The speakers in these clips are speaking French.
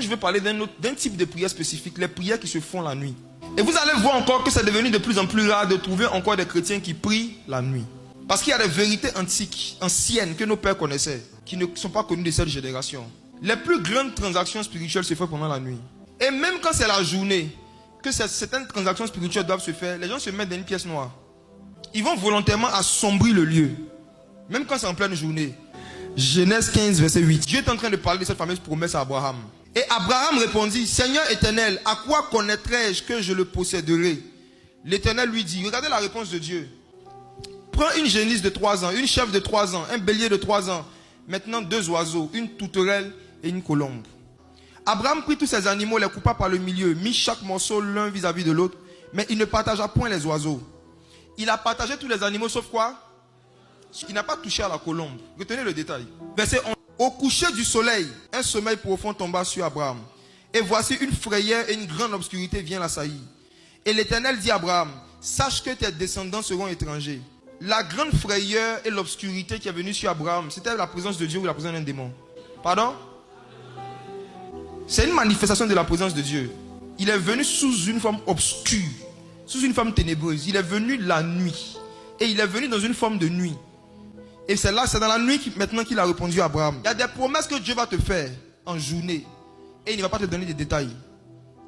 Maintenant, je vais parler d'un type de prière spécifique, les prières qui se font la nuit. Et vous allez voir encore que c'est devenu de plus en plus rare de trouver encore des chrétiens qui prient la nuit. Parce qu'il y a des vérités antiques, anciennes, que nos pères connaissaient, qui ne sont pas connues de cette génération. Les plus grandes transactions spirituelles se font pendant la nuit. Et même quand c'est la journée, que certaines transactions spirituelles doivent se faire, les gens se mettent dans une pièce noire. Ils vont volontairement assombrir le lieu. Même quand c'est en pleine journée. Genèse 15, verset 8. Dieu est en train de parler de cette fameuse promesse à Abraham. Et Abraham répondit, Seigneur éternel, à quoi connaîtrai-je que je le posséderai? L'Éternel lui dit, regardez la réponse de Dieu. Prends une génisse de 3 ans, une chèvre de 3 ans, un bélier de 3 ans. Maintenant 2 oiseaux, une tourterelle et une colombe. Abraham prit tous ces animaux, les coupa par le milieu, mit chaque morceau l'un vis-à-vis de l'autre, mais il ne partagea point les oiseaux. Il a partagé tous les animaux sauf quoi? Il n'a pas touché à la colombe. Retenez le détail. Verset 11. Au coucher du soleil, un sommeil profond tomba sur Abraham. Et voici une frayeur et une grande obscurité vient l'assaillir. Et l'Éternel dit à Abraham, sache que tes descendants seront étrangers. La grande frayeur et l'obscurité qui est venue sur Abraham, c'était la présence de Dieu ou la présence d'un démon? Pardon? C'est une manifestation de la présence de Dieu. Il est venu sous une forme obscure, sous une forme ténébreuse. Il est venu la nuit. Et il est venu dans une forme de nuit. Et c'est là, c'est dans la nuit maintenant qu'il a répondu à Abraham. Il y a des promesses que Dieu va te faire en journée. Et il ne va pas te donner des détails.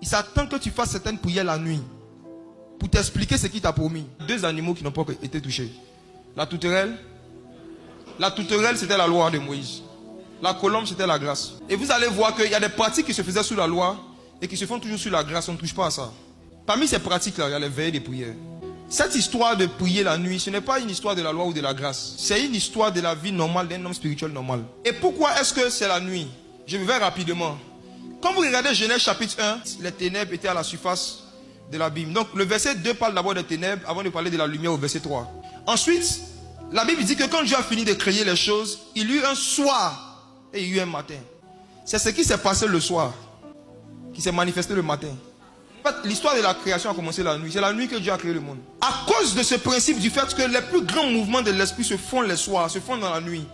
Il s'attend que tu fasses certaines prières la nuit. Pour t'expliquer ce qu'il t'a promis. 2 animaux qui n'ont pas été touchés. La tourterelle. La tourterelle, c'était la loi de Moïse. La colombe, c'était la grâce. Et vous allez voir qu'il y a des pratiques qui se faisaient sous la loi et qui se font toujours sous la grâce. On ne touche pas à ça. Parmi ces pratiques-là, il y a les veillées des prières. Cette histoire de prier la nuit, ce n'est pas une histoire de la loi ou de la grâce. C'est une histoire de la vie normale d'un homme spirituel normal. Et pourquoi est-ce que c'est la nuit? Je vais rapidement. Quand vous regardez Genèse chapitre 1, les ténèbres étaient à la surface de l'abîme. Donc le verset 2 parle d'abord des ténèbres avant de parler de la lumière au verset 3. Ensuite, la Bible dit que quand Dieu a fini de créer les choses, il y eut un soir et il y eut un matin. C'est ce qui s'est passé le soir qui s'est manifesté le matin. En fait, l'histoire de la création a commencé la nuit. C'est la nuit que Dieu a créé le monde. À cause de ce principe du fait que les plus grands mouvements de l'esprit se font les soirs, se font dans la nuit,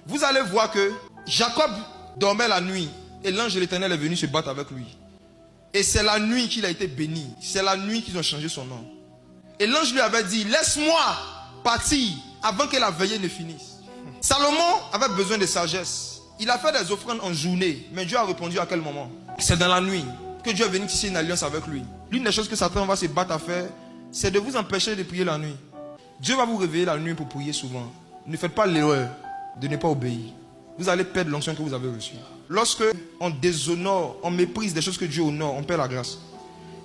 vous allez voir que Jacob dormait la nuit et l'ange de l'Éternel est venu se battre avec lui. Et c'est la nuit qu'il a été béni. C'est la nuit qu'ils ont changé son nom. Et l'ange lui avait dit, laisse-moi partir avant que la veillée ne finisse. Salomon avait besoin de sagesse. Il a fait des offrandes en journée. Mais Dieu a répondu à quel moment? C'est dans la nuit que Dieu est venu tisser une alliance avec lui. L'une des choses que Satan va se battre à faire, c'est de vous empêcher de prier la nuit. Dieu va vous réveiller la nuit pour prier souvent. Ne faites pas l'erreur de ne pas obéir. Vous allez perdre l'onction que vous avez reçue. Lorsque on déshonore, on méprise des choses que Dieu honore, on perd la grâce.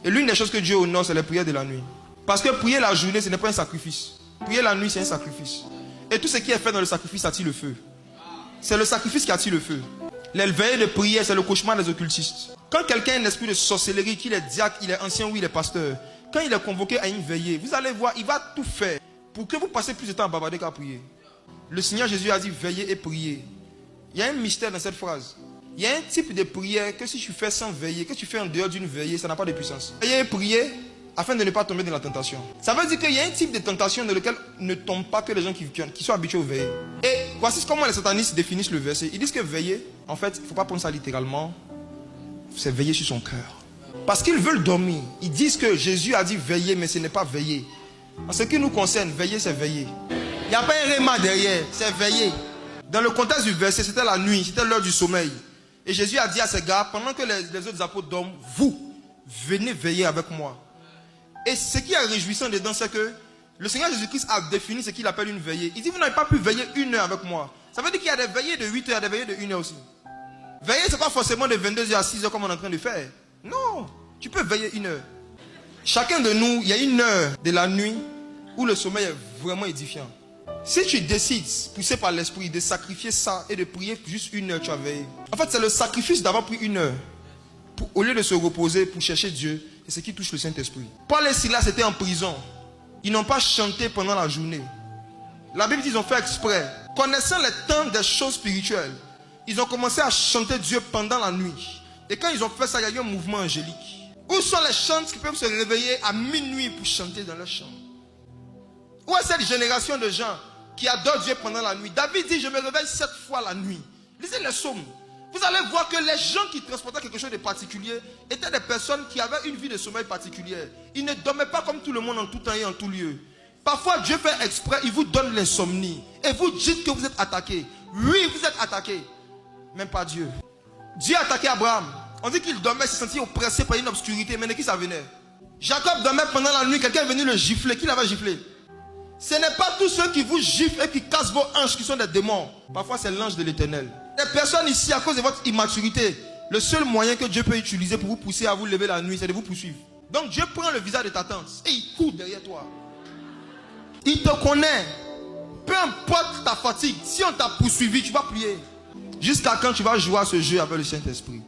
Et l'une des choses que Dieu honore, c'est les prières de la nuit. Parce que prier la journée, ce n'est pas un sacrifice. Prier la nuit, c'est un sacrifice. Et tout ce qui est fait dans le sacrifice attire le feu. C'est le sacrifice qui attire le feu. Les veillées de prière, c'est le cauchemar des occultistes. Quand quelqu'un a un esprit de sorcellerie, qu'il est diacre, il est ancien ou il est pasteur, quand il est convoqué à une veillée, vous allez voir, il va tout faire pour que vous passiez plus de temps à bavarder qu'à prier. Le Seigneur Jésus a dit veillez et priez. Il y a un mystère dans cette phrase. Il y a un type de prière que si tu fais sans veiller, que tu fais en dehors d'une veillée, ça n'a pas de puissance. Veillez et priez afin de ne pas tomber dans la tentation. Ça veut dire qu'il y a un type de tentation dans lequel ne tombent pas que les gens qui sont habitués au veiller. Et voici comment les satanistes définissent le verset. Ils disent que veiller, en fait, il ne faut pas prendre ça littéralement, c'est veiller sur son cœur. Parce qu'ils veulent dormir. Ils disent que Jésus a dit veiller, mais ce n'est pas veiller. En ce qui nous concerne, veiller, c'est veiller. Il n'y a pas un réma derrière, c'est veiller. Dans le contexte du verset, c'était la nuit, c'était l'heure du sommeil. Et Jésus a dit à ces gars, pendant que les autres apôtres dorment, vous, venez veiller avec moi. Et ce qui est réjouissant dedans, c'est que le Seigneur Jésus-Christ a défini ce qu'il appelle une veillée. Il dit, vous n'avez pas pu veiller 1 heure avec moi. Ça veut dire qu'il y a des veillées de 8 heures, des veillées de 1 heure aussi. Veiller, ce n'est pas forcément de 22 heures à 6 heures comme on est en train de faire. Non, tu peux veiller 1 heure. Chacun de nous, il y a 1 heure de la nuit où le sommeil est vraiment édifiant. Si tu décides, poussé par l'esprit, de sacrifier ça et de prier juste 1 heure, tu vas veiller. En fait, c'est le sacrifice d'avoir pris 1 heure. Au lieu de se reposer pour chercher Dieu, et ce qui touche le Saint-Esprit. Paul et Silas étaient en prison. Ils n'ont pas chanté pendant la journée. La Bible dit qu'ils ont fait exprès. Connaissant les temps des choses spirituelles, ils ont commencé à chanter Dieu pendant la nuit. Et quand ils ont fait ça, il y a eu un mouvement angélique. Où sont les chants qui peuvent se réveiller à minuit pour chanter dans leur chambre? Où est cette génération de gens qui adorent Dieu pendant la nuit? David dit, je me réveille 7 fois la nuit. Lisez les psaumes. Vous allez voir que les gens qui transportaient quelque chose de particulier étaient des personnes qui avaient une vie de sommeil particulière. Ils ne dormaient pas comme tout le monde en tout temps et en tout lieu. Parfois, Dieu fait exprès, il vous donne l'insomnie. Et vous dites que vous êtes attaqué. Oui, vous êtes attaqué. Même pas Dieu. Dieu a attaqué Abraham. On dit qu'il dormait, il se sentit oppressé par une obscurité. Mais de qui ça venait? Jacob dormait pendant la nuit, quelqu'un est venu le gifler. Qui l'avait giflé? Ce n'est pas tous ceux qui vous giflent et qui cassent vos hanches qui sont des démons. Parfois, c'est l'ange de l'Éternel. Les personnes ici, à cause de votre immaturité, le seul moyen que Dieu peut utiliser pour vous pousser à vous lever la nuit, c'est de vous poursuivre. Donc Dieu prend le visage de ta tante et il court derrière toi. Il te connaît. Peu importe ta fatigue, si on t'a poursuivi, tu vas prier. Jusqu'à quand tu vas jouer à ce jeu avec le Saint-Esprit?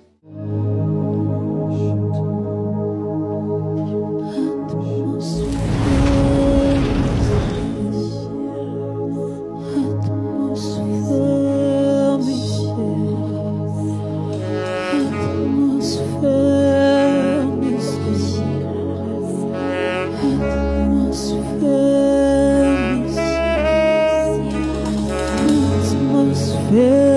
Yeah.